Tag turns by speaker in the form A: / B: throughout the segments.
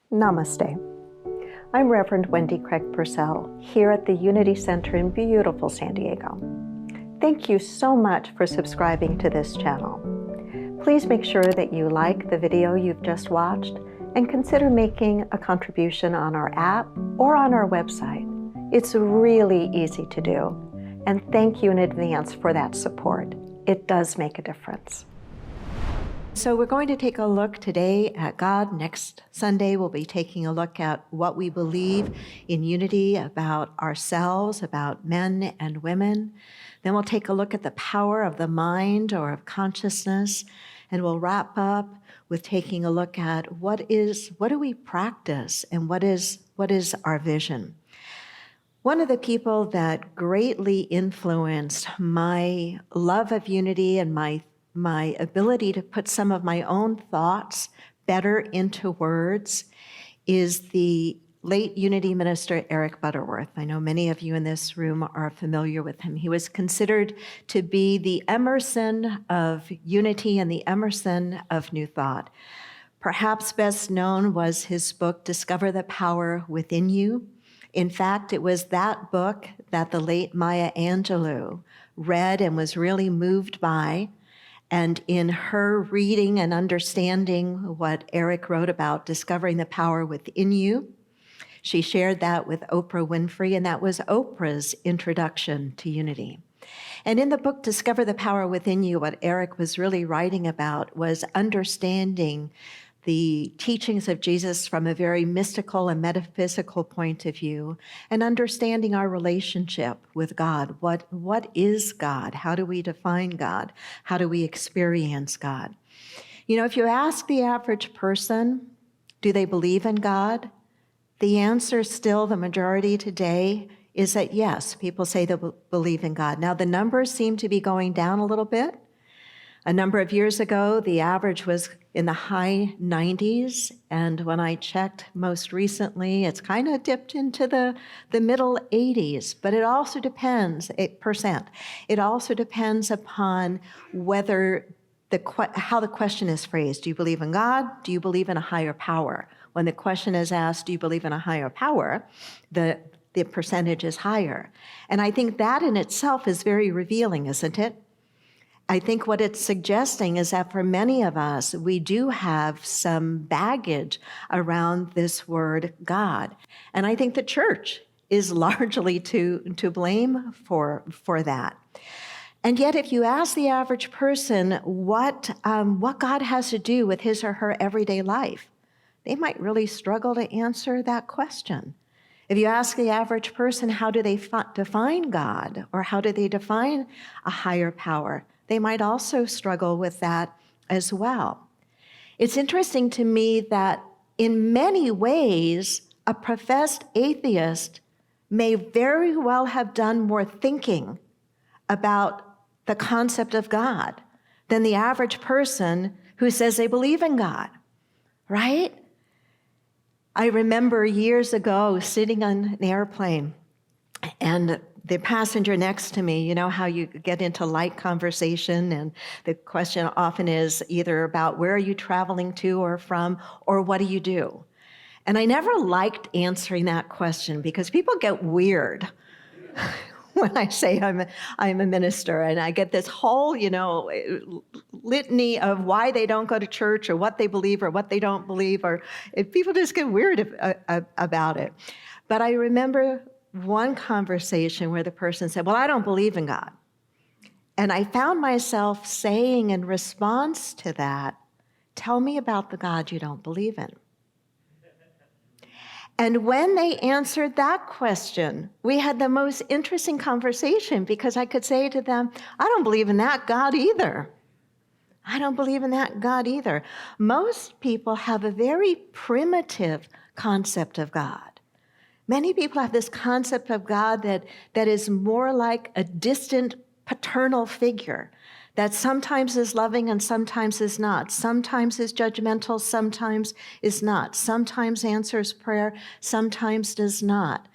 A: Namaste. I'm Reverend Wendy Craig-Purcell here at the Unity Center in beautiful San Diego. Thank you so much for subscribing to this channel. Please make sure that you like the video you've just watched and consider making a contribution on our app or on our website. It's really easy to do, and thank you in advance for that support. It does make a difference. So we're going to take a look today at God. Next Sunday, we'll be taking a look at what we believe in unity about ourselves, about men and women. Then we'll take a look at the power of the mind or of consciousness, and we'll wrap up with taking a look at what do we practice and what is our vision. One of the people that greatly influenced my love of unity and my ability to put some of my own thoughts better into words is the late Unity minister, Eric Butterworth. I know many of you in this room are familiar with him. He was considered to be the Emerson of unity and the Emerson of New Thought. Perhaps best known was his book, Discover the Power Within You. In fact, it was that book that the late Maya Angelou read and was really moved by. And in her reading and understanding what Eric wrote about discovering the power within you, she shared that with Oprah Winfrey, and that was Oprah's introduction to unity. And in the book, Discover the Power Within You, what Eric was really writing about was understanding the teachings of Jesus from a very mystical and metaphysical point of view, and understanding our relationship with God. What is God? How do we define God? How do we experience God? You know, if you ask the average person, do they believe in God? The answer still, the majority today, is that yes, people say they believe in God. Now, the numbers seem to be going down a little bit. A number of years ago, the average was in the high 90s, and when I checked most recently, it's kind of dipped into the middle 80s, but it also depends, 8%. It also depends upon whether how the question is phrased. Do you believe in God? Do you believe in a higher power? When the question is asked, do you believe in a higher power, the percentage is higher. And I think that in itself is very revealing, isn't it? I think what it's suggesting is that for many of us, we do have some baggage around this word God. And I think the church is largely to blame for that. And yet, if you ask the average person what God has to do with his or her everyday life, they might really struggle to answer that question. If you ask the average person, how do they define God, or how do they define a higher power, they might also struggle with that as well. It's interesting to me that in many ways, a professed atheist may very well have done more thinking about the concept of God than the average person who says they believe in God, right? I remember years ago sitting on an airplane, and the passenger next to me, you know how you get into light conversation, and the question often is either about where are you traveling to or from, or what do you do? And I never liked answering that question because people get weird when I say I'm a minister, and I get this whole, litany of why they don't go to church or what they believe or what they don't believe, or people just get weird about it. But I remember one conversation where the person said, well, I don't believe in God. And I found myself saying in response to that, tell me about the God you don't believe in. And when they answered that question, we had the most interesting conversation because I could say to them, I don't believe in that God either. I don't believe in that God either. Most people have a very primitive concept of God. Many people have this concept of God that is more like a distant paternal figure, that sometimes is loving and sometimes is not, sometimes is judgmental, sometimes is not, sometimes answers prayer, sometimes does not.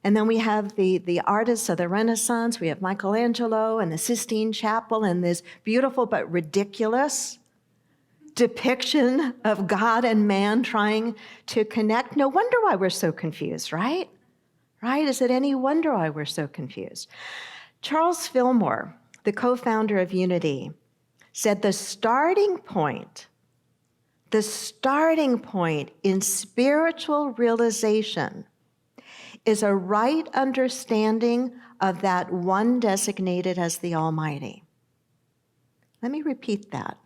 A: And then we have the artists of the Renaissance. We have Michelangelo and the Sistine Chapel and this beautiful but ridiculous depiction of God and man trying to connect. No wonder why we're so confused, right? Right? Is it any wonder why we're so confused? Charles Fillmore, the co-founder of Unity, said the starting point in spiritual realization is a right understanding of that one designated as the Almighty. Let me repeat that.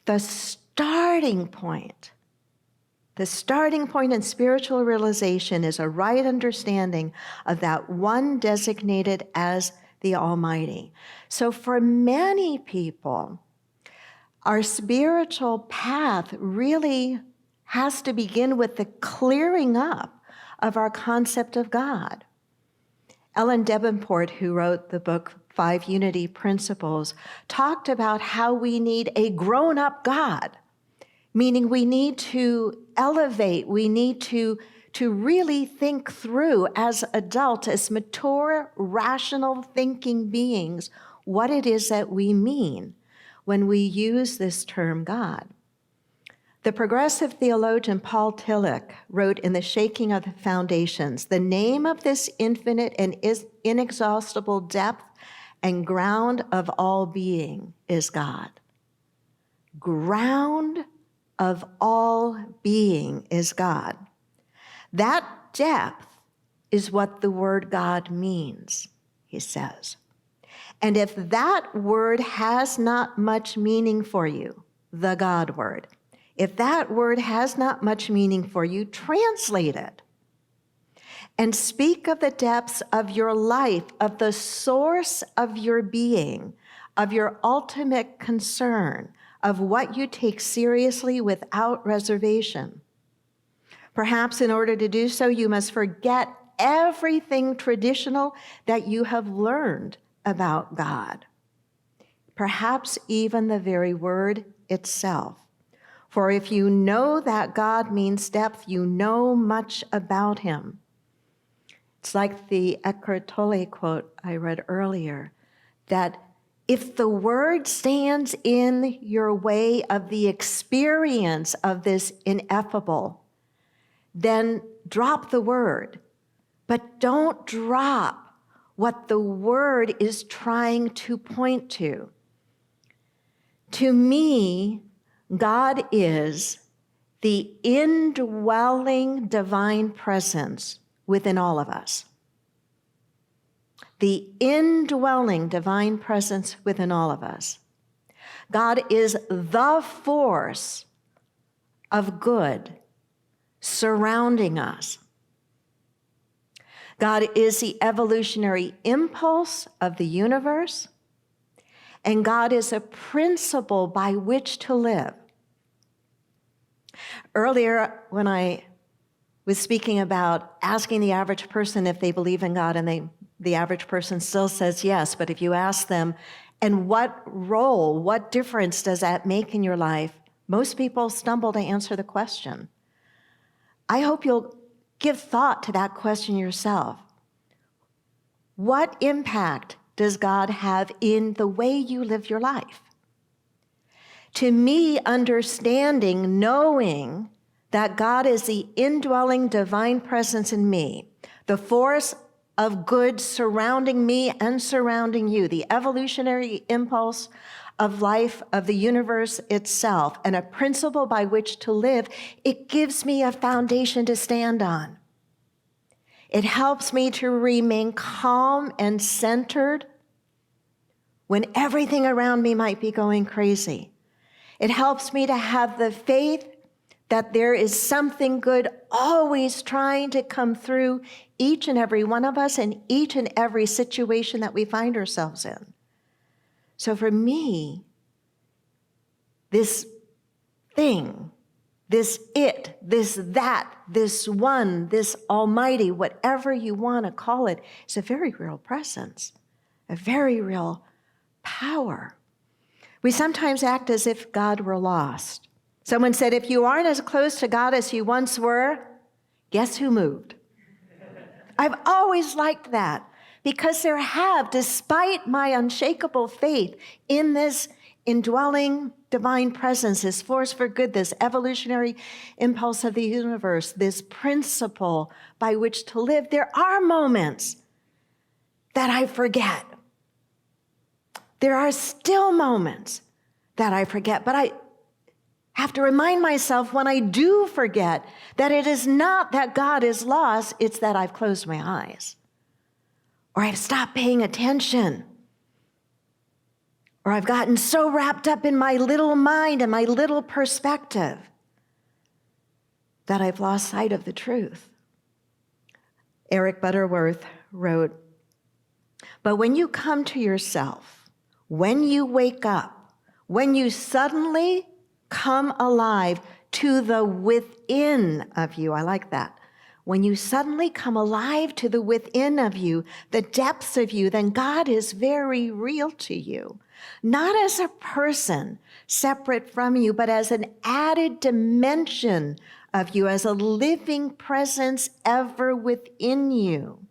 A: The starting point in spiritual realization is a right understanding of that one designated as the Almighty. So for many people, our spiritual path really has to begin with the clearing up of our concept of God. Ellen Davenport, who wrote the book 5 Unity Principles, talked about how we need a grown-up God, meaning we need to elevate, we need to really think through as adults, as mature, rational thinking beings, what it is that we mean when we use this term God. The progressive theologian Paul Tillich wrote in The Shaking of the Foundations, the name of this infinite and inexhaustible depth and ground of all being is God. Ground of all being is God. That depth is what the word God means, he says. And if that word has not much meaning for you, the God word, if that word has not much meaning for you, translate it and speak of the depths of your life, of the source of your being, of your ultimate concern, of what you take seriously without reservation. Perhaps in order to do so, you must forget everything traditional that you have learned about God. Perhaps even the very word itself. For if you know that God means depth, you know much about him. It's like the Eckhart Tolle quote I read earlier, that if the word stands in your way of the experience of this ineffable, then drop the word, but don't drop what the word is trying to point to. To me, God is the indwelling divine presence within all of us. The indwelling divine presence within all of us. God is the force of good surrounding us. God is the evolutionary impulse of the universe, and God is a principle by which to live. Earlier, when I was speaking about asking the average person if they believe in God, and the average person still says yes, but if you ask them, and what role, what difference does that make in your life, most people stumble to answer the question. I hope you'll give thought to that question yourself. What impact does God have in the way you live your life? To me, understanding, knowing that God is the indwelling divine presence in me, the force of good surrounding me and surrounding you, the evolutionary impulse of life, of the universe itself, and a principle by which to live, it gives me a foundation to stand on. It helps me to remain calm and centered when everything around me might be going crazy. It helps me to have the faith that there is something good always trying to come through each and every one of us in each and every situation that we find ourselves in. So for me, this thing, this it, this that, this one, this almighty, whatever you want to call it, is a very real presence, a very real power. We sometimes act as if God were lost. Someone said, if you aren't as close to God as you once were, guess who moved? I've always liked that because there have, despite my unshakable faith in this indwelling divine presence, this force for good, this evolutionary impulse of the universe, this principle by which to live, there are moments that I forget. There are still moments that I forget, but I have to remind myself when I do forget that it is not that God is lost, it's that I've closed my eyes, or I've stopped paying attention, or I've gotten so wrapped up in my little mind and my little perspective that I've lost sight of the truth. Eric Butterworth wrote, "But when you come to yourself, when you wake up, when you suddenly come alive to the within of you," I like that. When you suddenly come alive to the within of you, the depths of you, then God is very real to you. Not as a person separate from you, but as an added dimension of you, as a living presence ever within you.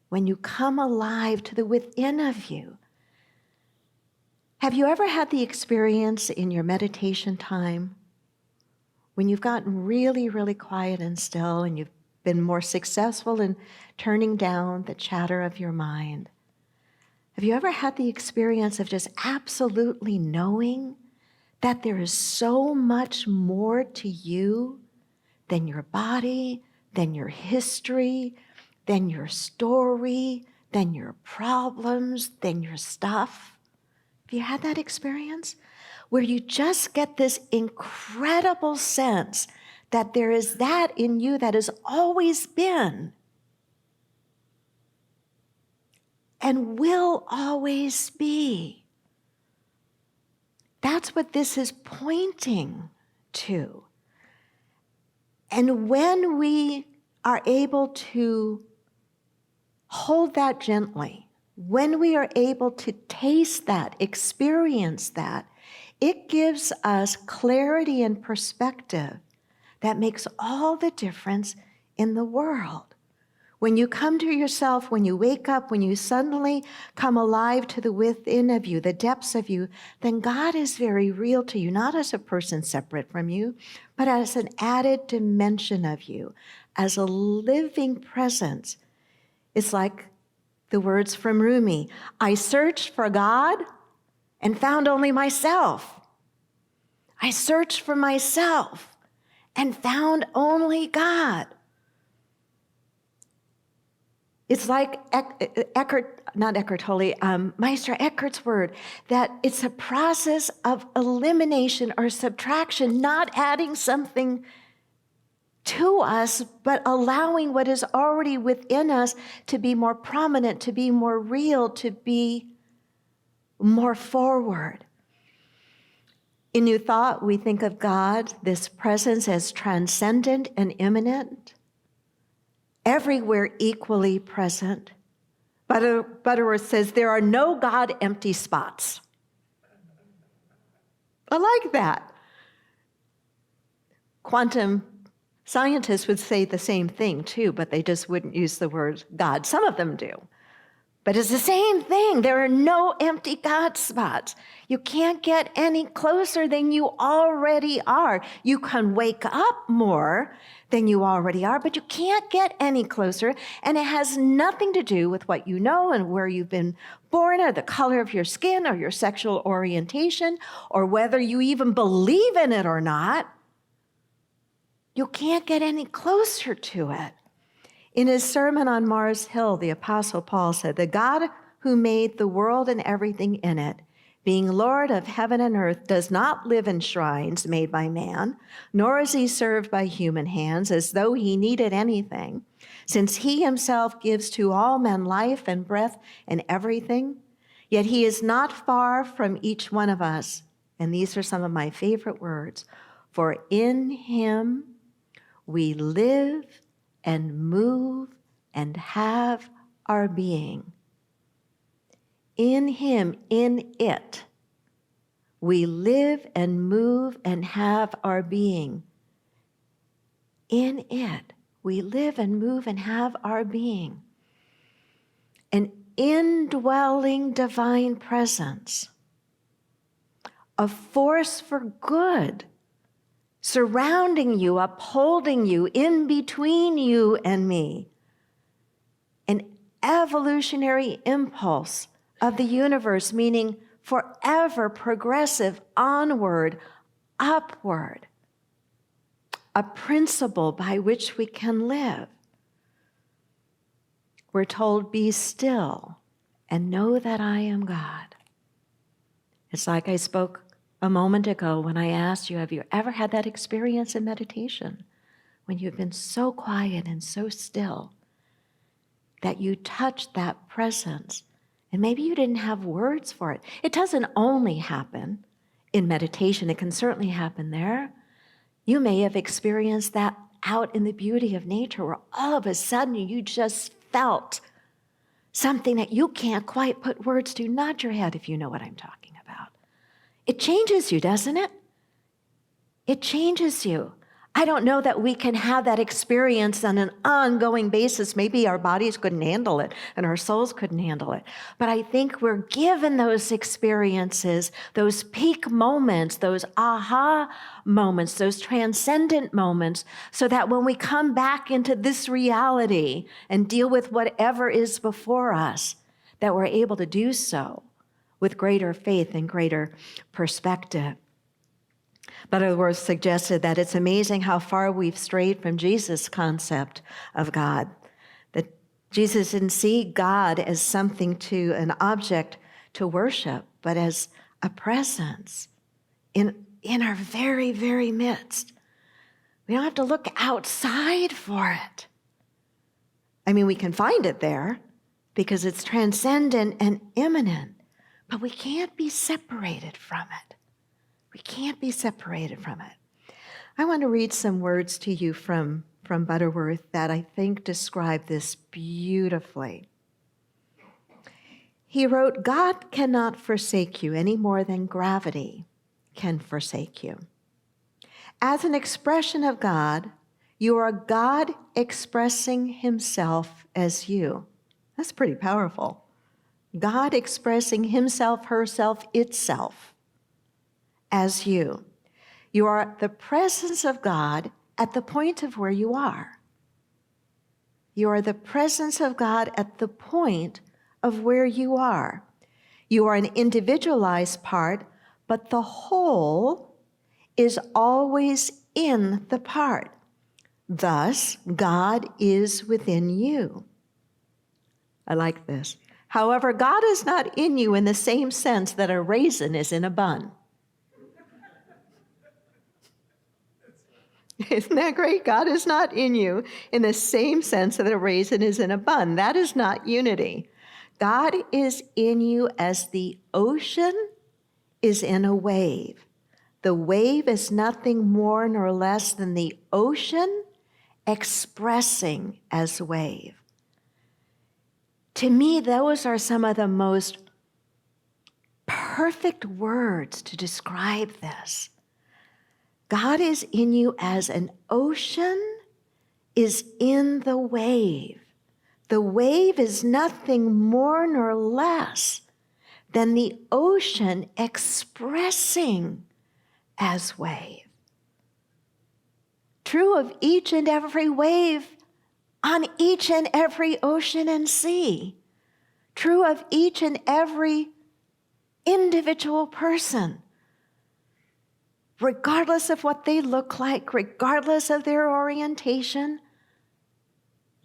A: When you come alive to the within of you. Have you ever had the experience in your meditation time when you've gotten really, really quiet and still and you've been more successful in turning down the chatter of your mind? Have you ever had the experience of just absolutely knowing that there is so much more to you than your body, than your history, than your story, than your problems, than your stuff? Have you had that experience where you just get this incredible sense that there is that in you that has always been and will always be? That's what this is pointing to. And when we are able to hold that gently, when we are able to taste that, experience that, it gives us clarity and perspective that makes all the difference in the world. When you come to yourself, when you wake up, when you suddenly come alive to the within of you, the depths of you, then God is very real to you, not as a person separate from you, but as an added dimension of you, as a living presence. It's like the words from Rumi, "I searched for God and found only myself. I searched for myself and found only God." It's like Meister Eckhart's word, that it's a process of elimination or subtraction, not adding something to us, but allowing what is already within us to be more prominent, to be more real, to be more forward. In New Thought, we think of God, this presence, as transcendent and immanent, everywhere equally present. Butterworth says there are no God empty spots. I like that. Quantum scientists would say the same thing too, but they just wouldn't use the word God. Some of them do. But it's the same thing. There are no empty God spots. You can't get any closer than you already are. You can wake up more than you already are, but you can't get any closer. And it has nothing to do with what you know and where you've been born or the color of your skin or your sexual orientation or whether you even believe in it or not. You can't get any closer to it. In his sermon on Mars Hill, the Apostle Paul said, "The God who made the world and everything in it, being Lord of heaven and earth, does not live in shrines made by man, nor is he served by human hands as though he needed anything, since he himself gives to all men life and breath and everything. Yet he is not far from each one of us." And these are some of my favorite words. "For in him we live and move and have our being." In him, in it, we live and move and have our being. In it, we live and move and have our being. An indwelling divine presence a force for good, surrounding you, upholding you, in between you and me. An evolutionary impulse of the universe, meaning forever progressive, onward, upward. A principle by which we can live. We're told, be still and know that I am God. It's like I spoke a moment ago when I asked you, have you ever had that experience in meditation when you've been so quiet and so still that you touched that presence and maybe you didn't have words for it? It doesn't only happen in meditation. It can certainly happen there. You may have experienced that out in the beauty of nature where all of a sudden you just felt something that you can't quite put words to. Nod your head if you know what I'm talking about. It changes you, doesn't it? It changes you. I don't know that we can have that experience on an ongoing basis. Maybe our bodies couldn't handle it and our souls couldn't handle it. But I think we're given those experiences, those peak moments, those aha moments, those transcendent moments, so that when we come back into this reality and deal with whatever is before us, that we're able to do so with greater faith and greater perspective. Butterworth suggested that it's amazing how far we've strayed from Jesus' concept of God. That Jesus didn't see God as something an object to worship, but as a presence in our very, very midst. We don't have to look outside for it. I mean, we can find it there because it's transcendent and immanent, but we can't be separated from it. We can't be separated from it. I want to read some words to you from Butterworth that I think describe this beautifully. He wrote, God cannot forsake you any more than gravity can forsake you. As an expression of God, you are God expressing himself as you. That's pretty powerful. God expressing himself, herself, itself as you. You are the presence of God at the point of where you are. You are the presence of God at the point of where you are. You are an individualized part, but the whole is always in the part. Thus, God is within you. I like this. However, God is not in you in the same sense that a raisin is in a bun. Isn't that great? God is not in you in the same sense that a raisin is in a bun. That is not unity. God is in you as the ocean is in a wave. The wave is nothing more nor less than the ocean expressing as wave. To me, those are some of the most perfect words to describe this. God is in you as an ocean is in the wave. The wave is nothing more nor less than the ocean expressing as wave. True of each and every wave on each and every ocean and sea. True of each and every individual person. Regardless of what they look like, regardless of their orientation,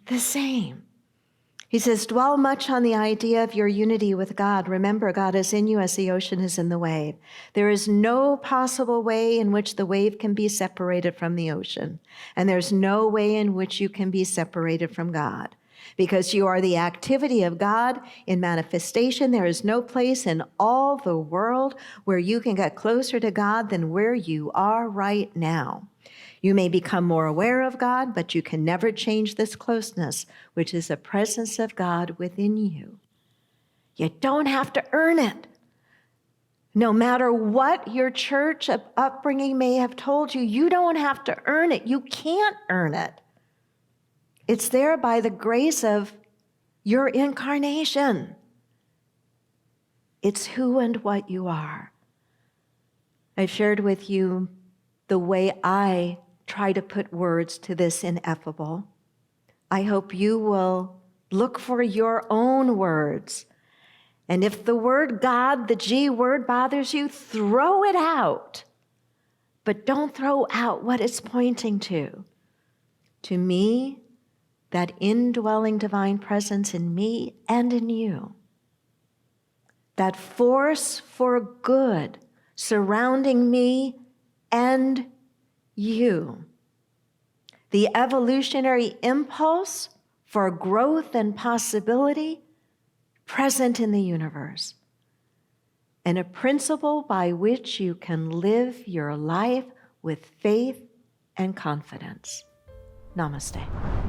A: the same. He says, dwell much on the idea of your unity with God. Remember, God is in you as the ocean is in the wave. There is no possible way in which the wave can be separated from the ocean, and there's no way in which you can be separated from God. Because you are the activity of God in manifestation, there is no place in all the world where you can get closer to God than where you are right now. You may become more aware of God, but you can never change this closeness, which is the presence of God within you. You don't have to earn it. No matter what your church upbringing may have told you, you don't have to earn it. You can't earn it. It's there by the grace of your incarnation. It's who and what you are. I've shared with you the way I try to put words to this ineffable. I hope you will look for your own words. And if the word God, the G word, bothers you, throw it out. But don't throw out what it's pointing to. To me, that indwelling divine presence in me and in you. That force for good surrounding me and you. The evolutionary impulse for growth and possibility present in the universe. And a principle by which you can live your life with faith and confidence. Namaste.